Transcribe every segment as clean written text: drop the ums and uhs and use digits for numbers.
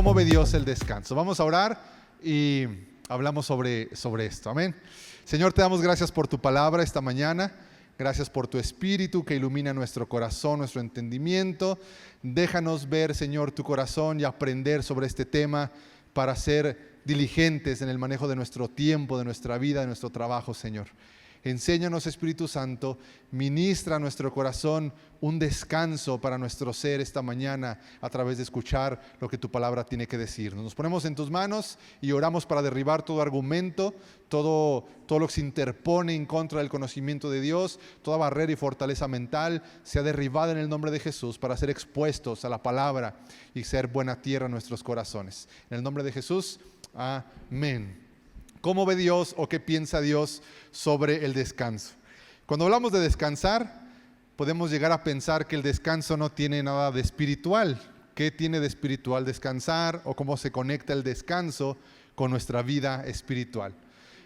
¿Cómo ve Dios el descanso? Vamos a orar y hablamos sobre esto. Amén. Señor, te damos gracias por tu palabra esta mañana. Gracias por tu Espíritu que ilumina nuestro corazón, nuestro entendimiento. Déjanos ver, Señor, tu corazón y aprender sobre este tema para ser diligentes en el manejo de nuestro tiempo, de nuestra vida, de nuestro trabajo, Señor. Enséñanos, Espíritu Santo, ministra a nuestro corazón un descanso para nuestro ser esta mañana a través de escuchar lo que tu palabra tiene que decirnos. Nos ponemos en tus manos y oramos para derribar todo argumento, todo lo que se interpone en contra del conocimiento de Dios, toda barrera y fortaleza mental sea derribada en el nombre de Jesús para ser expuestos a la palabra y ser buena tierra en nuestros corazones. En el nombre de Jesús, amén. ¿Cómo ve Dios o qué piensa Dios sobre el descanso? Cuando hablamos de descansar, podemos llegar a pensar que el descanso no tiene nada de espiritual. ¿Qué tiene de espiritual descansar o cómo se conecta el descanso con nuestra vida espiritual?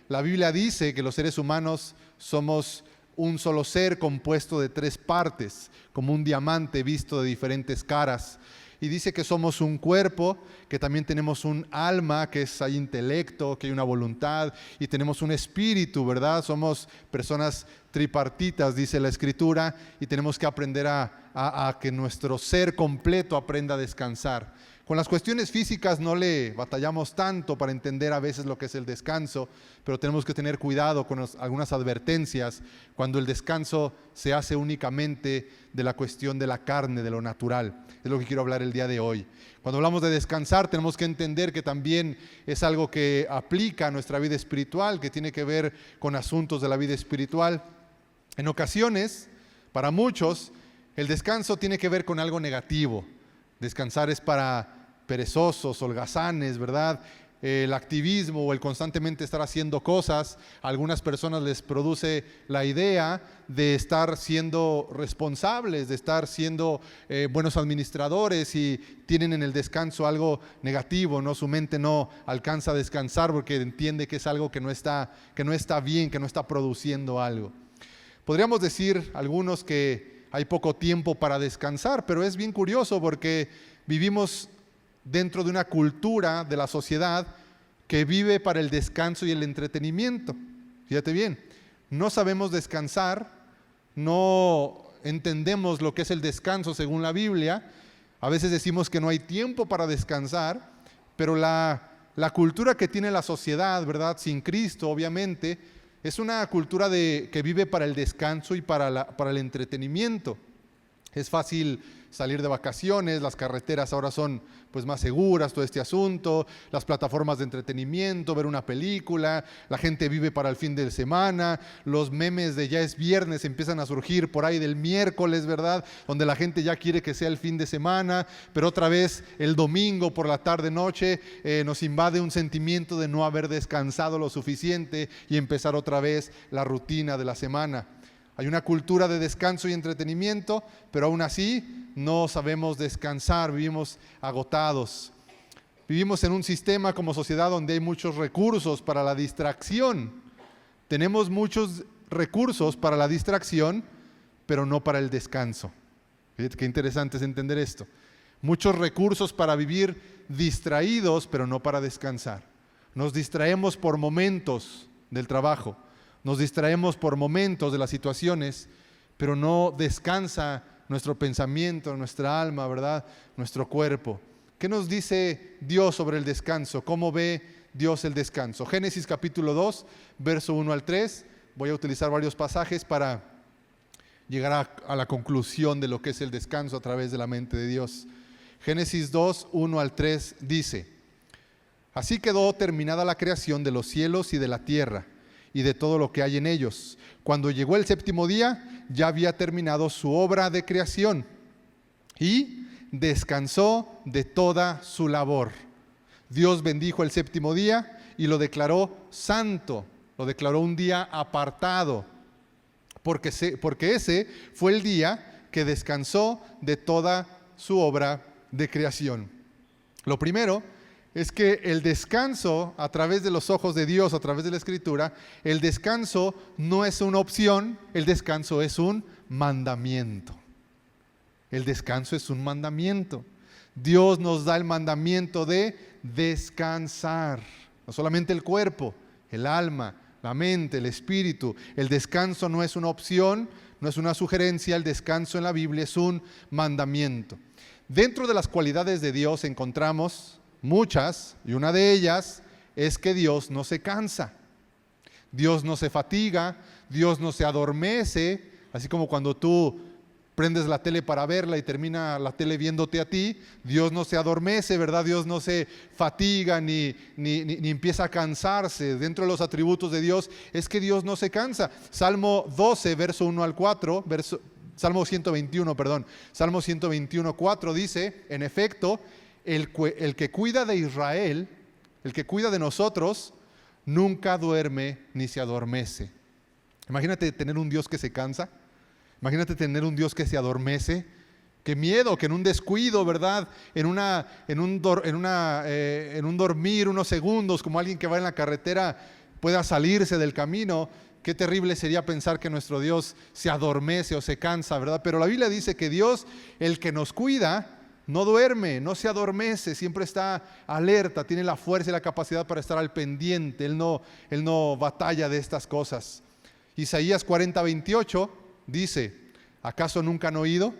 La Biblia dice que los seres humanos somos un solo ser compuesto de tres partes, como un diamante visto de diferentes caras. Y dice que somos un cuerpo, que también tenemos un alma, que hay intelecto, que hay una voluntad, y tenemos un espíritu, ¿verdad? Somos personas tripartitas, dice la Escritura, y tenemos que aprender a que nuestro ser completo aprenda a descansar. Con las cuestiones físicas no le batallamos tanto para entender a veces lo que es el descanso, pero tenemos que tener cuidado con algunas advertencias cuando el descanso se hace únicamente de la cuestión de la carne, de lo natural. Es lo que quiero hablar el día de hoy. Cuando hablamos de descansar, tenemos que entender que también es algo que aplica a nuestra vida espiritual, que tiene que ver con asuntos de la vida espiritual. En ocasiones, para muchos, el descanso tiene que ver con algo negativo. Descansar es para perezosos, holgazanes, ¿verdad? El activismo o el constantemente estar haciendo cosas, a algunas personas les produce la idea de estar siendo responsables, de estar siendo buenos administradores y tienen en el descanso algo negativo, ¿no? Su mente no alcanza a descansar porque entiende que es algo que no está bien, que no está produciendo algo. Podríamos decir algunos que hay poco tiempo para descansar, pero es bien curioso porque vivimos dentro de una cultura de la sociedad que vive para el descanso y el entretenimiento. Fíjate bien, no sabemos descansar, no entendemos lo que es el descanso según la Biblia. A veces decimos que no hay tiempo para descansar, pero la cultura que tiene la sociedad, ¿verdad? Sin Cristo, obviamente, es una cultura que vive para el descanso y para el entretenimiento. Es fácil salir de vacaciones, las carreteras ahora son pues más seguras, todo este asunto, las plataformas de entretenimiento, ver una película, la gente vive para el fin de semana, los memes de ya es viernes empiezan a surgir por ahí del miércoles, ¿verdad? Donde la gente ya quiere que sea el fin de semana, pero otra vez el domingo por la tarde noche nos invade un sentimiento de no haber descansado lo suficiente y empezar otra vez la rutina de la semana. Hay una cultura de descanso y entretenimiento, pero aún así no sabemos descansar, vivimos agotados. Vivimos en un sistema como sociedad donde hay muchos recursos para la distracción. Tenemos muchos recursos para la distracción, pero no para el descanso. Fíjate qué interesante es entender esto. Muchos recursos para vivir distraídos, pero no para descansar. Nos distraemos por momentos del trabajo. Nos distraemos por momentos de las situaciones, pero no descansa nuestro pensamiento, nuestra alma, ¿verdad? Nuestro cuerpo. ¿Qué nos dice Dios sobre el descanso? ¿Cómo ve Dios el descanso? Génesis capítulo 2, verso 1 al 3. Voy a utilizar varios pasajes para llegar a la conclusión de lo que es el descanso a través de la mente de Dios. Génesis 2, 1 al 3 dice: Así quedó terminada la creación de los cielos y de la tierra, y de todo lo que hay en ellos. Cuando llegó el séptimo día, ya había terminado su obra de creación y descansó de toda su labor. Dios bendijo el séptimo día y lo declaró santo, lo declaró un día apartado, porque ese fue el día que descansó de toda su obra de creación. Lo primero es que el descanso a través de los ojos de Dios, a través de la Escritura, el descanso no es una opción, el descanso es un mandamiento. El descanso es un mandamiento. Dios nos da el mandamiento de descansar. No solamente el cuerpo, el alma, la mente, el espíritu. El descanso no es una opción, no es una sugerencia. El descanso en la Biblia es un mandamiento. Dentro de las cualidades de Dios encontramos muchas, y una de ellas es que Dios no se cansa. Dios no se fatiga, Dios no se adormece, así como cuando tú prendes la tele para verla y termina la tele viéndote a ti. Dios no se adormece, ¿verdad? Dios no se fatiga ni empieza a cansarse. Dentro de los atributos de Dios es que Dios no se cansa. Salmo 12, verso 1 al 4, Salmo 121, Salmo 121, 4 dice, en efecto, el que cuida de Israel, el que cuida de nosotros, nunca duerme ni se adormece. Imagínate tener un Dios que se cansa. Imagínate tener un Dios que se adormece. Qué miedo que en un descuido, ¿verdad? En un dormir unos segundos, como alguien que va en la carretera, pueda salirse del camino. Qué terrible sería pensar que nuestro Dios se adormece o se cansa, ¿verdad? Pero la Biblia dice que Dios, el que nos cuida, no duerme, no se adormece, siempre está alerta, tiene la fuerza y la capacidad para estar al pendiente. Él no batalla de estas cosas. Isaías 40, 28 dice, ¿acaso nunca han oído?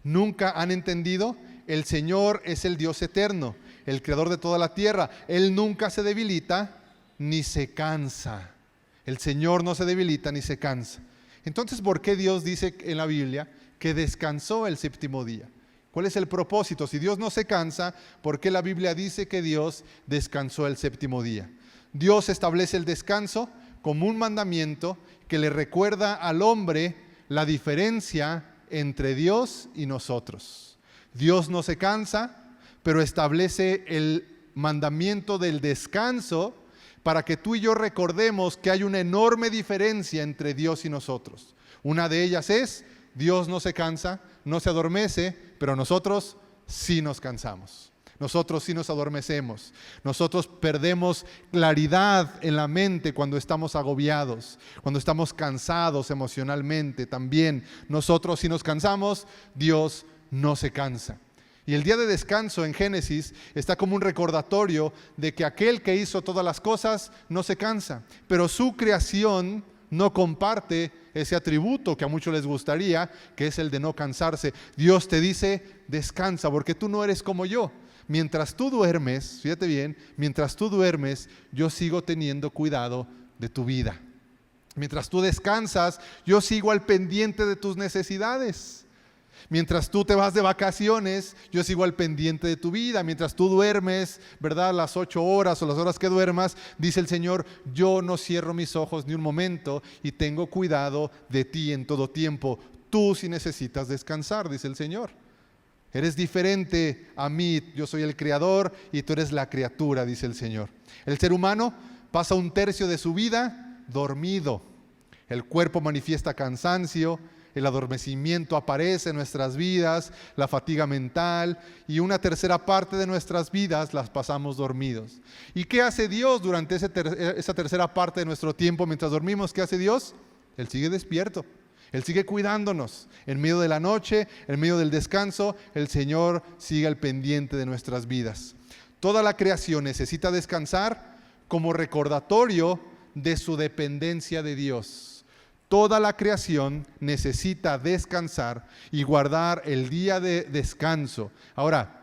¿Nunca han entendido? El Señor es el Dios eterno, el creador de toda la tierra. Él nunca se debilita ni se cansa. El Señor no se debilita ni se cansa. Entonces, ¿por qué Dios dice en la Biblia que descansó el séptimo día? ¿Cuál es el propósito? Si Dios no se cansa, ¿por qué la Biblia dice que Dios descansó el séptimo día? Dios establece el descanso como un mandamiento que le recuerda al hombre la diferencia entre Dios y nosotros. Dios no se cansa, pero establece el mandamiento del descanso para que tú y yo recordemos que hay una enorme diferencia entre Dios y nosotros. Una de ellas es, Dios no se cansa, no se adormece, pero nosotros sí nos cansamos. Nosotros sí nos adormecemos. Nosotros perdemos claridad en la mente cuando estamos agobiados, cuando estamos cansados emocionalmente. También nosotros sí nos cansamos, Dios no se cansa. Y el día de descanso en Génesis está como un recordatorio de que aquel que hizo todas las cosas no se cansa, pero su creación no comparte ese atributo que a muchos les gustaría, que es el de no cansarse. Dios te dice, descansa, porque tú no eres como yo. Mientras tú duermes, fíjate bien, mientras tú duermes, yo sigo teniendo cuidado de tu vida. Mientras tú descansas, yo sigo al pendiente de tus necesidades. Mientras tú te vas de vacaciones, yo sigo al pendiente de tu vida. Mientras tú duermes, ¿verdad? Las 8 horas o las horas que duermas, dice el Señor, yo no cierro mis ojos ni un momento y tengo cuidado de ti en todo tiempo. Tú sí necesitas descansar, dice el Señor. Eres diferente a mí, yo soy el creador y tú eres la criatura, dice el Señor. El ser humano pasa 1/3 de su vida dormido. El cuerpo manifiesta cansancio, el adormecimiento aparece en nuestras vidas, la fatiga mental, y 1/3 parte de nuestras vidas las pasamos dormidos. ¿Y qué hace Dios durante esa 1/3 parte de nuestro tiempo mientras dormimos? ¿Qué hace Dios? Él sigue despierto. Él sigue cuidándonos. En medio de la noche, en medio del descanso, el Señor sigue al pendiente de nuestras vidas. Toda la creación necesita descansar como recordatorio de su dependencia de Dios. Toda la creación necesita descansar y guardar el día de descanso. Ahora,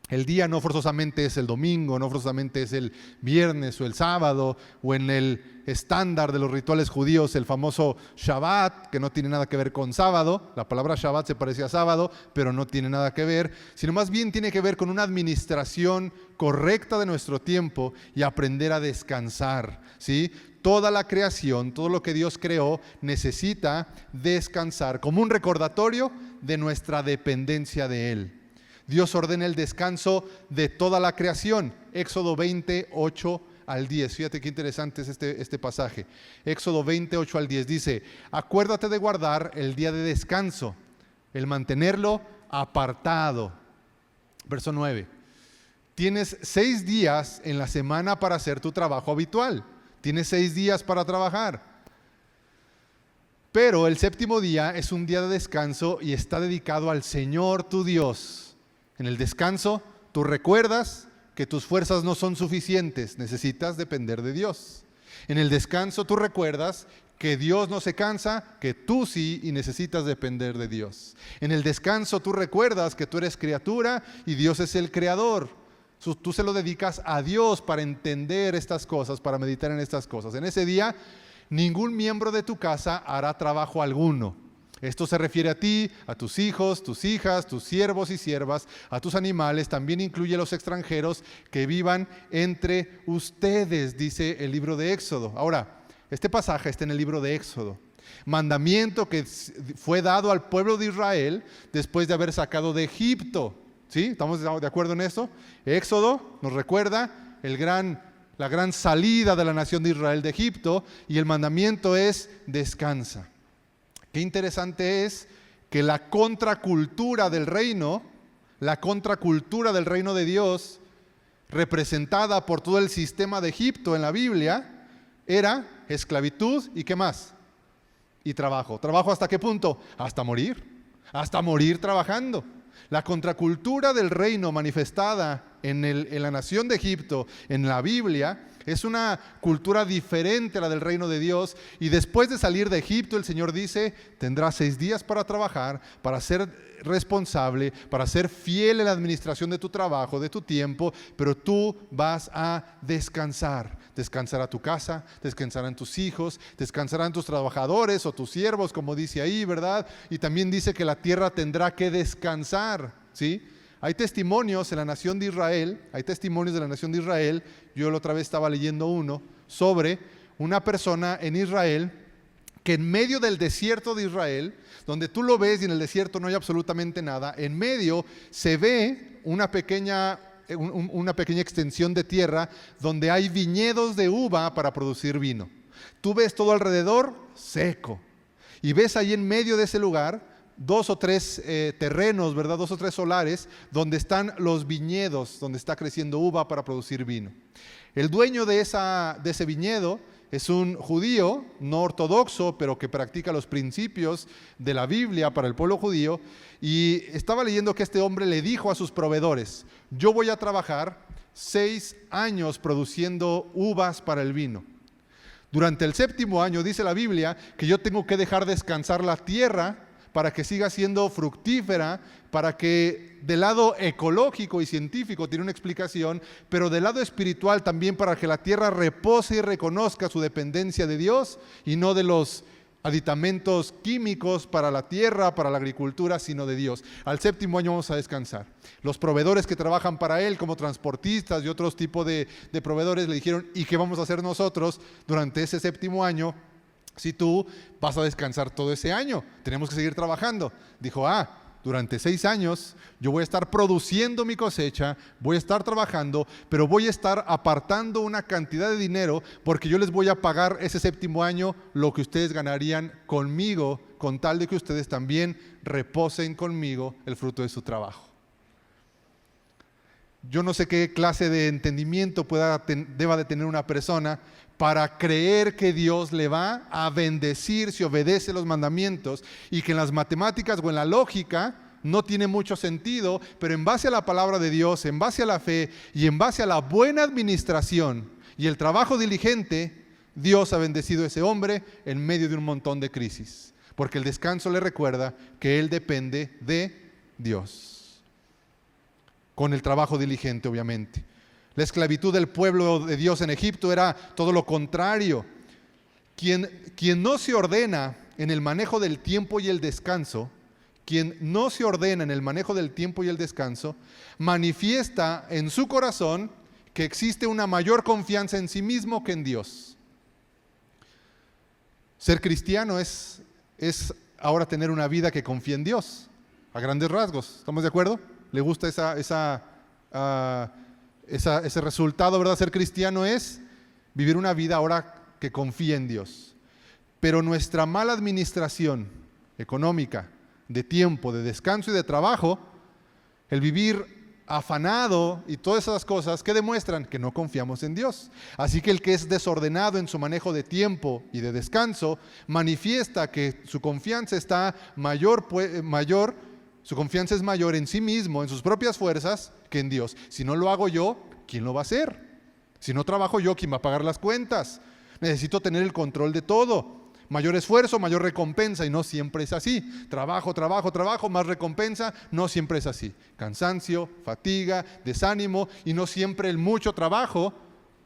el día no forzosamente es el domingo, no forzosamente es el viernes o el sábado, o en el estándar de los rituales judíos, el famoso Shabbat, que no tiene nada que ver con sábado. La palabra Shabbat se parece a sábado, pero no tiene nada que ver, sino más bien tiene que ver con una administración correcta de nuestro tiempo y aprender a descansar, ¿sí? Toda la creación, todo lo que Dios creó, necesita descansar como un recordatorio de nuestra dependencia de Él. Dios ordena el descanso de toda la creación. Éxodo 28 al 10. Fíjate qué interesante es este pasaje. Éxodo 28 al 10 dice, acuérdate de guardar el día de descanso, el mantenerlo apartado. Verso 9. Tienes 6 días en la semana para hacer tu trabajo habitual. Tienes 6 días para trabajar. Pero el séptimo día es un día de descanso y está dedicado al Señor tu Dios. En el descanso, tú recuerdas que tus fuerzas no son suficientes, necesitas depender de Dios. En el descanso, tú recuerdas que Dios no se cansa, que tú sí, y necesitas depender de Dios. En el descanso, tú recuerdas que tú eres criatura y Dios es el creador. Tú se lo dedicas a Dios para entender estas cosas, para meditar en estas cosas. En ese día, ningún miembro de tu casa hará trabajo alguno. Esto se refiere a ti, a tus hijos, tus hijas, tus siervos y siervas, a tus animales, también incluye a los extranjeros que vivan entre ustedes, dice el libro de Éxodo. Ahora, este pasaje está en el libro de Éxodo. Mandamiento que fue dado al pueblo de Israel después de haber sacado de Egipto. ¿Sí? ¿Estamos de acuerdo en eso? Éxodo nos recuerda la gran salida de la nación de Israel de Egipto, y el mandamiento es descansa. Qué interesante es que la contracultura del reino de Dios, representada por todo el sistema de Egipto en la Biblia, era esclavitud y ¿qué más? Y trabajo. ¿Trabajo hasta qué punto? Hasta morir trabajando. La contracultura del reino manifestada en la nación de Egipto, en la Biblia, es una cultura diferente a la del reino de Dios. Y después de salir de Egipto, el Señor dice, tendrás 6 días para trabajar, para ser responsable, para ser fiel en la administración de tu trabajo, de tu tiempo, pero tú vas a descansar. Descansará tu casa, descansarán tus hijos, descansarán tus trabajadores o tus siervos, como dice ahí, ¿verdad? Y también dice que la tierra tendrá que descansar, ¿sí? Hay testimonios de la nación de Israel, yo la otra vez estaba leyendo uno, sobre una persona en Israel que en medio del desierto de Israel, donde tú lo ves y en el desierto no hay absolutamente nada, en medio se ve una pequeña extensión de tierra donde hay viñedos de uva para producir vino. Tú ves todo alrededor seco y ves ahí en medio de ese lugar 2 o 3 terrenos, ¿verdad? 2 o 3 solares donde están los viñedos, donde está creciendo uva para producir vino. El dueño de ese viñedo es un judío no ortodoxo, pero que practica los principios de la Biblia para el pueblo judío, y estaba leyendo que este hombre le dijo a sus proveedores, yo voy a trabajar 6 años produciendo uvas para el vino. Durante el 7º año dice la Biblia que yo tengo que dejar descansar la tierra para que siga siendo fructífera, para que del lado ecológico y científico tiene una explicación, pero del lado espiritual también para que la tierra repose y reconozca su dependencia de Dios y no de los aditamentos químicos para la tierra, para la agricultura, sino de Dios. Al 7º año vamos a descansar. Los proveedores que trabajan para él, como transportistas y otros tipos de proveedores, le dijeron, ¿y qué vamos a hacer nosotros durante ese 7º año? Si tú vas a descansar todo ese año, tenemos que seguir trabajando. Dijo, durante 6 años yo voy a estar produciendo mi cosecha, voy a estar trabajando, pero voy a estar apartando una cantidad de dinero porque yo les voy a pagar ese 7º año lo que ustedes ganarían conmigo, con tal de que ustedes también reposen conmigo el fruto de su trabajo. Yo no sé qué clase de entendimiento deba de tener una persona para creer que Dios le va a bendecir si obedece los mandamientos, y que en las matemáticas o en la lógica no tiene mucho sentido, pero en base a la palabra de Dios, en base a la fe y en base a la buena administración y el trabajo diligente, Dios ha bendecido a ese hombre en medio de un montón de crisis, porque el descanso le recuerda que él depende de Dios. Con el trabajo diligente, obviamente. La esclavitud del pueblo de Dios en Egipto era todo lo contrario. Quien no se ordena en el manejo del tiempo y el descanso, manifiesta en su corazón que existe una mayor confianza en sí mismo que en Dios. Ser cristiano es ahora tener una vida que confía en Dios, a grandes rasgos. ¿Estamos de acuerdo? ¿Le gusta ese resultado, verdad? Ser cristiano es vivir una vida ahora que confía en Dios. Pero nuestra mala administración económica, de tiempo, de descanso y de trabajo, el vivir afanado y todas esas cosas, ¿qué demuestran? Que no confiamos en Dios. Así que el que es desordenado en su manejo de tiempo y de descanso, manifiesta que su confianza está mayor Su confianza es mayor en sí mismo, en sus propias fuerzas, que en Dios. Si no lo hago yo, ¿quién lo va a hacer? Si no trabajo yo, ¿quién va a pagar las cuentas? Necesito tener el control de todo. Mayor esfuerzo, mayor recompensa, y no siempre es así. Trabajo, más recompensa, no siempre es así. Cansancio, fatiga, desánimo, y no siempre el mucho trabajo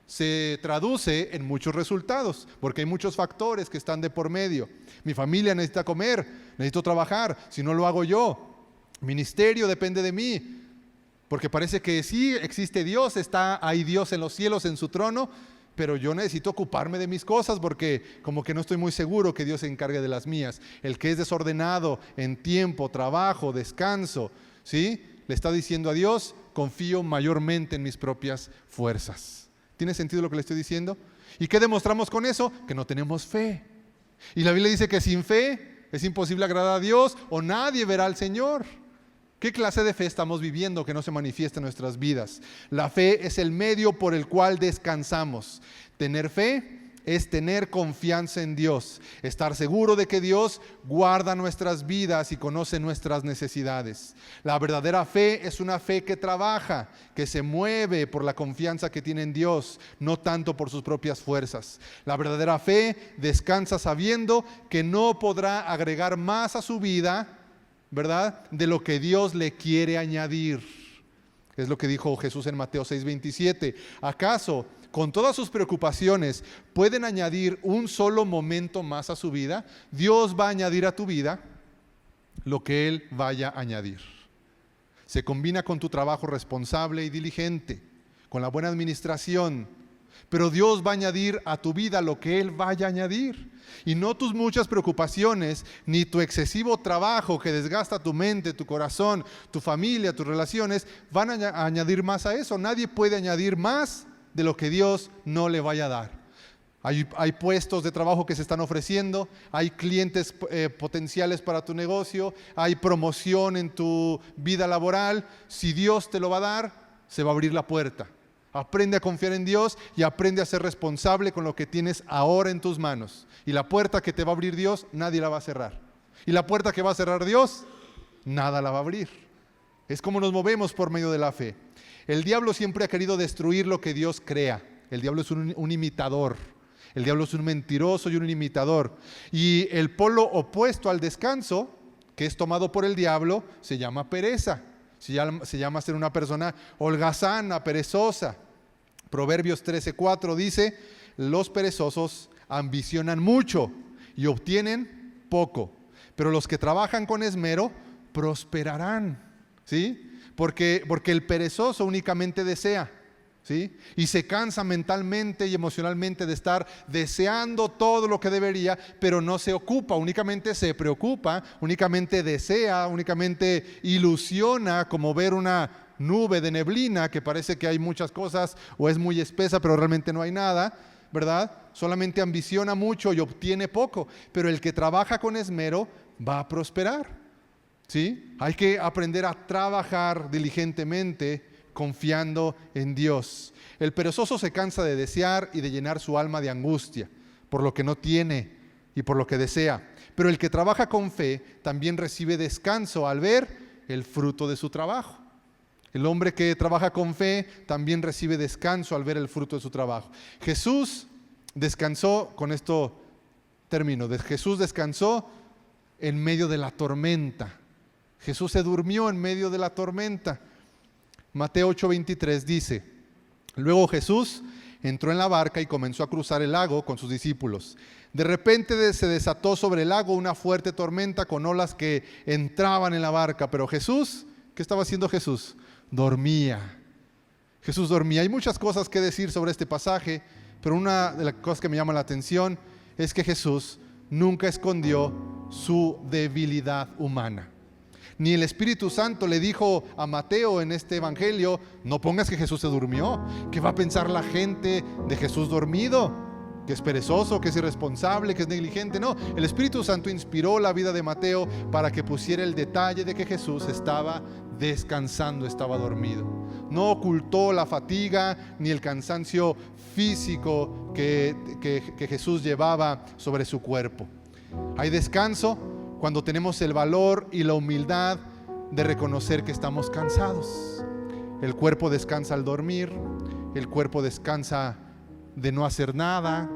se traduce en muchos resultados, porque hay muchos factores que están de por medio. Mi familia necesita comer, necesito trabajar, si no lo hago yo. Ministerio depende de mí, porque parece que sí existe Dios, hay Dios en los cielos en su trono, pero yo necesito ocuparme de mis cosas porque como que no estoy muy seguro que Dios se encargue de las mías. El que es desordenado en tiempo, trabajo, descanso, ¿sí? Le está diciendo a Dios, confío mayormente en mis propias fuerzas. ¿Tiene sentido lo que le estoy diciendo? ¿Y qué demostramos con eso? Que no tenemos fe. Y la Biblia dice que sin fe es imposible agradar a Dios o nadie verá al Señor. ¿Qué clase de fe estamos viviendo que no se manifiesta en nuestras vidas? La fe es el medio por el cual descansamos. Tener fe es tener confianza en Dios, estar seguro de que Dios guarda nuestras vidas y conoce nuestras necesidades. La verdadera fe es una fe que trabaja, que se mueve por la confianza que tiene en Dios, no tanto por sus propias fuerzas. La verdadera fe descansa sabiendo que no podrá agregar más a su vida, ¿verdad?, de lo que Dios le quiere añadir. Es lo que dijo Jesús en Mateo 6:27. ¿Acaso con todas sus preocupaciones pueden añadir un solo momento más a su vida? Dios va a añadir a tu vida lo que Él vaya a añadir. Se combina con tu trabajo responsable y diligente, con la buena administración, pero Dios va a añadir a tu vida lo que Él vaya a añadir. Y no tus muchas preocupaciones, ni tu excesivo trabajo que desgasta tu mente, tu corazón, tu familia, tus relaciones, van a añadir más a eso. Nadie puede añadir más de lo que Dios no le vaya a dar. Hay puestos de trabajo que se están ofreciendo, hay clientes potenciales para tu negocio, hay promoción en tu vida laboral. Si Dios te lo va a dar, se va a abrir la puerta. Aprende a confiar en Dios y aprende a ser responsable con lo que tienes ahora en tus manos. Y la puerta que te va a abrir Dios, nadie la va a cerrar. Y la puerta que va a cerrar Dios, nada la va a abrir. Es como nos movemos por medio de la fe. El diablo siempre ha querido destruir lo que Dios crea. El diablo es un imitador. El diablo es un mentiroso y un imitador. Y el polo opuesto al descanso, que es tomado por el diablo, se llama pereza. Se llama ser una persona holgazana, perezosa. Proverbios 13:4 dice: los perezosos ambicionan mucho y obtienen poco, pero los que trabajan con esmero prosperarán. ¿Sí? Porque el perezoso únicamente desea, ¿sí? Y se cansa mentalmente y emocionalmente de estar deseando todo lo que debería, pero no se ocupa, únicamente se preocupa, únicamente desea, únicamente ilusiona, como ver una nube de neblina que parece que hay muchas cosas o es muy espesa, pero realmente no hay nada, ¿verdad? Solamente ambiciona mucho y obtiene poco, pero el que trabaja con esmero va a prosperar. ¿Sí? Hay que aprender a trabajar diligentemente confiando en Dios. El perezoso se cansa de desear y de llenar su alma de angustia por lo que no tiene y por lo que desea. Pero el que trabaja con fe también recibe descanso al ver el fruto de su trabajo. El hombre que trabaja con fe también recibe descanso al ver el fruto de su trabajo. Jesús descansó, con esto termino, Jesús descansó en medio de la tormenta. Jesús se durmió en medio de la tormenta. Mateo 8:23 dice: luego Jesús entró en la barca y comenzó a cruzar el lago con sus discípulos. De repente se desató sobre el lago una fuerte tormenta con olas que entraban en la barca. Pero Jesús, ¿qué estaba haciendo Jesús? Dormía. Jesús dormía. Hay muchas cosas que decir sobre este pasaje, pero una de las cosas que me llama la atención es que Jesús nunca escondió su debilidad humana. Ni el Espíritu Santo le dijo a Mateo en este evangelio: no pongas que Jesús se durmió. ¿Qué va a pensar la gente de Jesús dormido? Que es perezoso, que es irresponsable, que es negligente. No, el Espíritu Santo inspiró la vida de Mateo para que pusiera el detalle de que Jesús estaba descansando, estaba dormido. No ocultó la fatiga ni el cansancio físico que Jesús llevaba sobre su cuerpo. Hay descanso cuando tenemos el valor y la humildad de reconocer que estamos cansados. El cuerpo descansa al dormir, el cuerpo descansa de no hacer nada,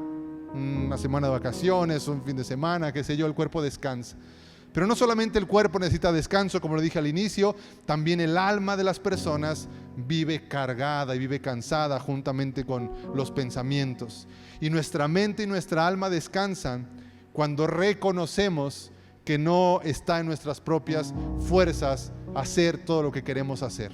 una semana de vacaciones, un fin de semana, qué sé yo, el cuerpo descansa. Pero no solamente el cuerpo necesita descanso, como lo dije al inicio, también el alma de las personas vive cargada y vive cansada juntamente con los pensamientos. Y nuestra mente y nuestra alma descansan cuando reconocemos que no está en nuestras propias fuerzas hacer todo lo que queremos hacer.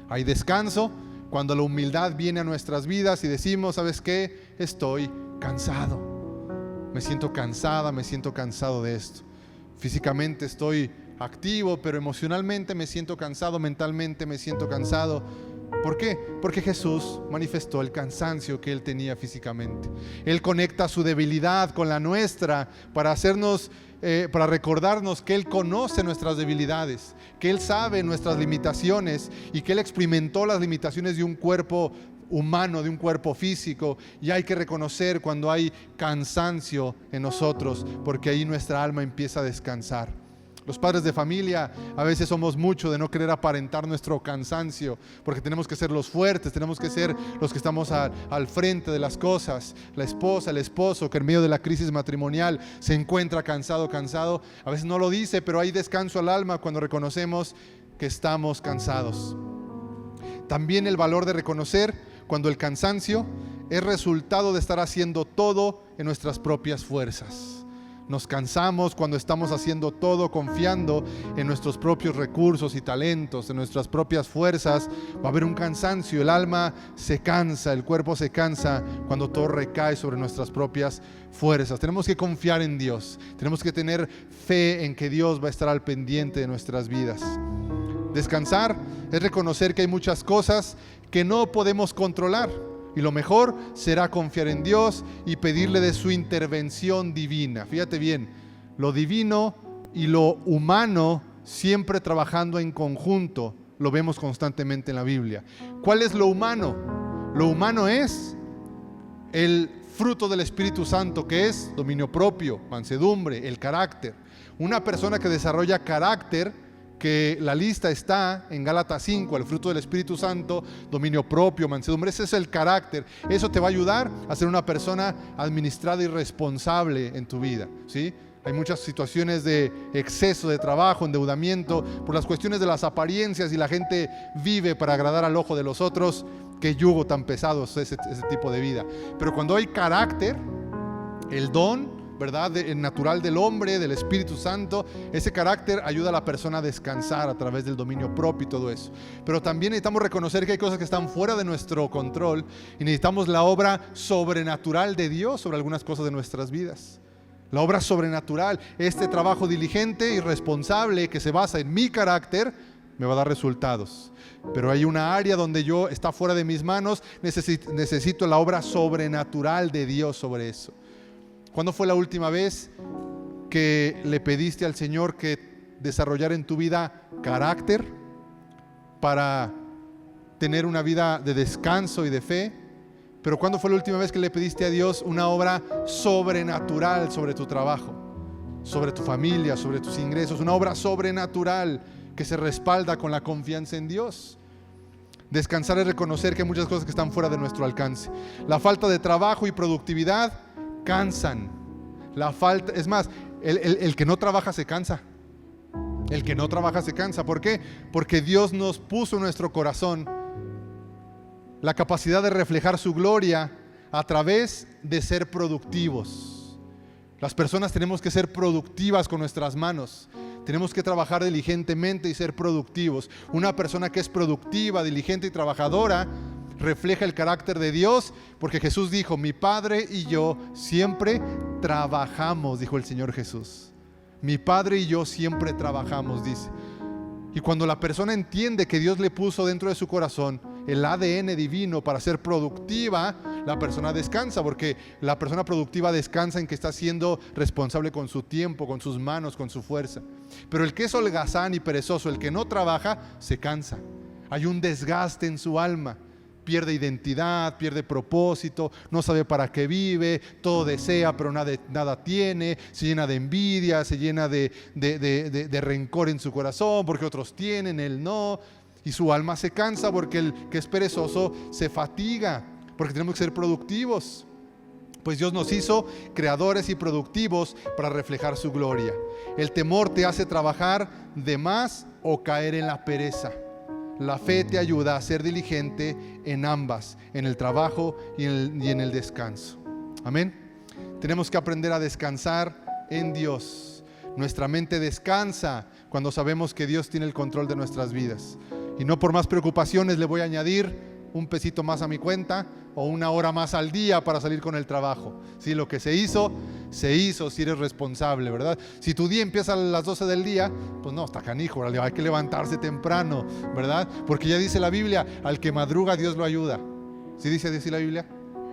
Hay descanso cuando la humildad viene a nuestras vidas y decimos, ¿sabes qué? Estoy cansado. Me siento cansada, me siento cansado de esto. Físicamente estoy activo, pero emocionalmente me siento cansado, mentalmente me siento cansado. ¿Por qué? Porque Jesús manifestó el cansancio que Él tenía físicamente. Él conecta su debilidad con la nuestra para para recordarnos que Él conoce nuestras debilidades, que Él sabe nuestras limitaciones y que Él experimentó las limitaciones de un cuerpo humano, de un cuerpo físico, y hay que reconocer cuando hay cansancio en nosotros, porque ahí nuestra alma empieza a descansar. Los padres de familia a veces somos mucho de no querer aparentar nuestro cansancio, porque tenemos que ser los fuertes, tenemos que ser los que estamos al frente de las cosas. La esposa, el esposo que en medio de la crisis matrimonial se encuentra cansado, a veces no lo dice, pero hay descanso al alma cuando reconocemos que estamos cansados. También el valor de reconocer cuando el cansancio es resultado de estar haciendo todo en nuestras propias fuerzas. Nos cansamos cuando estamos haciendo todo confiando en nuestros propios recursos y talentos, en nuestras propias fuerzas. Va a haber un cansancio, el alma se cansa, el cuerpo se cansa cuando todo recae sobre nuestras propias fuerzas. Tenemos que confiar en Dios, tenemos que tener fe en que Dios va a estar al pendiente de nuestras vidas. Descansar es reconocer que hay muchas cosas que no podemos controlar. Y lo mejor será confiar en Dios y pedirle de su intervención divina. Fíjate bien, lo divino y lo humano siempre trabajando en conjunto. Lo vemos constantemente en la Biblia. ¿Cuál es lo humano? Lo humano es el fruto del Espíritu Santo, que es dominio propio, mansedumbre, el carácter. Una persona que desarrolla carácter, que la lista está en Gálatas 5, el fruto del Espíritu Santo, dominio propio, mansedumbre, ese es el carácter. Eso te va a ayudar a ser una persona administrada y responsable en tu vida, ¿sí? Hay muchas situaciones de exceso de trabajo, endeudamiento, por las cuestiones de las apariencias, y la gente vive para agradar al ojo de los otros. Qué yugo tan pesado es ese tipo de vida. Pero cuando hay carácter, el don, ¿verdad?, el natural del hombre, del Espíritu Santo, ese carácter ayuda a la persona a descansar a través del dominio propio y todo eso. Pero también necesitamos reconocer que hay cosas que están fuera de nuestro control y necesitamos la obra sobrenatural de Dios sobre algunas cosas de nuestras vidas. La obra sobrenatural, este trabajo diligente y responsable que se basa en mi carácter, me va a dar resultados. Pero hay una área donde está fuera de mis manos, necesito la obra sobrenatural de Dios sobre eso. ¿Cuándo fue la última vez que le pediste al Señor que desarrollara en tu vida carácter para tener una vida de descanso y de fe? Pero ¿cuándo fue la última vez que le pediste a Dios una obra sobrenatural sobre tu trabajo, sobre tu familia, sobre tus ingresos? Una obra sobrenatural que se respalda con la confianza en Dios. Descansar es reconocer que hay muchas cosas que están fuera de nuestro alcance. La falta de trabajo y productividad cansan. Es más, el que no trabaja se cansa. El que no trabaja se cansa. ¿Por qué? Porque Dios nos puso en nuestro corazón la capacidad de reflejar su gloria a través de ser productivos. Las personas tenemos que ser productivas con nuestras manos. Tenemos que trabajar diligentemente y ser productivos. Una persona que es productiva, diligente y trabajadora refleja el carácter de Dios, porque Jesús dijo: mi Padre y yo siempre trabajamos, dijo el Señor Jesús. Mi Padre y yo siempre trabajamos, dice. Y cuando la persona entiende que Dios le puso dentro de su corazón el ADN divino para ser productiva, la persona descansa, porque la persona productiva descansa en que está siendo responsable con su tiempo, con sus manos, con su fuerza. Pero el que es holgazán y perezoso, el que no trabaja, se cansa. Hay un desgaste en su alma. pierde identidad, pierde propósito, no sabe para qué vive, todo desea pero nada tiene, se llena de envidia, se llena de rencor en su corazón porque otros tienen, él no. Y su alma se cansa porque el que es perezoso se fatiga, porque tenemos que ser productivos. Pues Dios nos hizo creadores y productivos para reflejar su gloria. El temor te hace trabajar de más o caer en la pereza. La fe te ayuda a ser diligente en ambas, en el trabajo y en el descanso. Amén. Tenemos que aprender a descansar en Dios. Nuestra mente descansa cuando sabemos que Dios tiene el control de nuestras vidas. Y no por más preocupaciones le voy a añadir un pesito más a mi cuenta o una hora más al día para salir con el trabajo. Sí, lo que se hizo si eres responsable, ¿verdad? Si tu día empieza a las 12 del día, pues no, está canijo, hay que levantarse temprano, ¿verdad? Porque ya dice la Biblia, al que madruga Dios lo ayuda. ¿Sí dice la Biblia?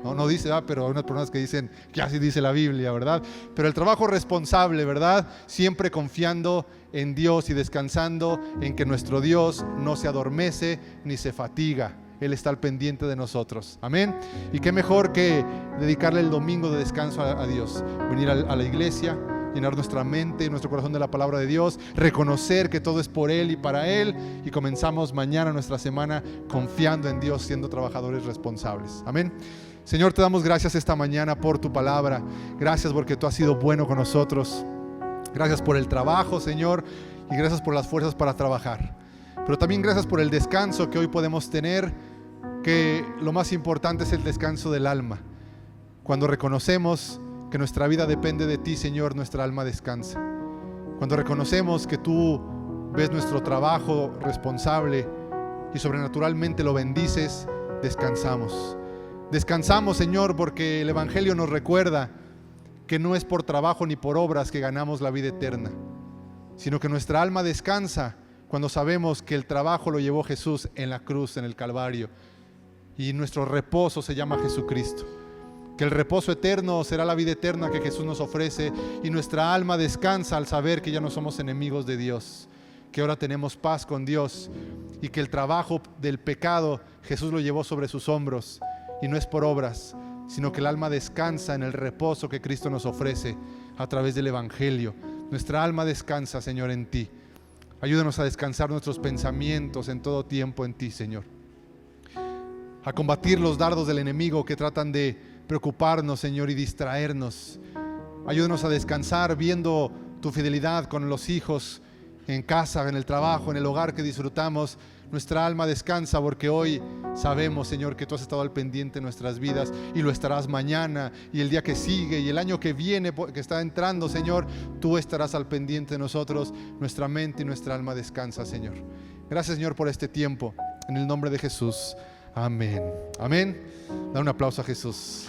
No dice, pero hay unas personas que dicen que así dice la Biblia, ¿verdad? Pero el trabajo responsable, ¿verdad? Siempre confiando en Dios y descansando en que nuestro Dios no se adormece ni se fatiga. Él está al pendiente de nosotros. Amén. Y qué mejor que dedicarle el domingo de descanso a Dios. Venir a la iglesia, llenar nuestra mente y nuestro corazón de la palabra de Dios, reconocer que todo es por Él y para Él, y comenzamos mañana nuestra semana confiando en Dios, siendo trabajadores responsables. Amén. Señor, te damos gracias esta mañana por tu palabra. Gracias porque tú has sido bueno con nosotros. Gracias por el trabajo, Señor, y gracias por las fuerzas para trabajar. Pero también gracias por el descanso que hoy podemos tener, que lo más importante es el descanso del alma. Cuando reconocemos que nuestra vida depende de ti, Señor, nuestra alma descansa. Cuando reconocemos que tú ves nuestro trabajo responsable y sobrenaturalmente lo bendices, descansamos. Descansamos, Señor, porque el Evangelio nos recuerda que no es por trabajo ni por obras que ganamos la vida eterna, sino que nuestra alma descansa cuando sabemos que el trabajo lo llevó Jesús en la cruz, en el Calvario, y nuestro reposo se llama Jesucristo. Que el reposo eterno será la vida eterna que Jesús nos ofrece, y nuestra alma descansa al saber que ya no somos enemigos de Dios, que ahora tenemos paz con Dios, y que el trabajo del pecado Jesús lo llevó sobre sus hombros, y no es por obras, sino que el alma descansa en el reposo que Cristo nos ofrece a través del Evangelio. Nuestra alma descansa, Señor, en ti. Ayúdanos a descansar nuestros pensamientos en todo tiempo en ti, Señor. A combatir los dardos del enemigo que tratan de preocuparnos, Señor, y distraernos. Ayúdanos a descansar viendo tu fidelidad con los hijos, en casa, en el trabajo, en el hogar que disfrutamos. Nuestra alma descansa porque hoy sabemos, Señor, que tú has estado al pendiente de nuestras vidas y lo estarás mañana y el día que sigue y el año que viene, que está entrando, Señor. Tú estarás al pendiente de nosotros. Nuestra mente y nuestra alma descansa, Señor. Gracias, Señor, por este tiempo. En el nombre de Jesús. Amén. Amén. Da un aplauso a Jesús.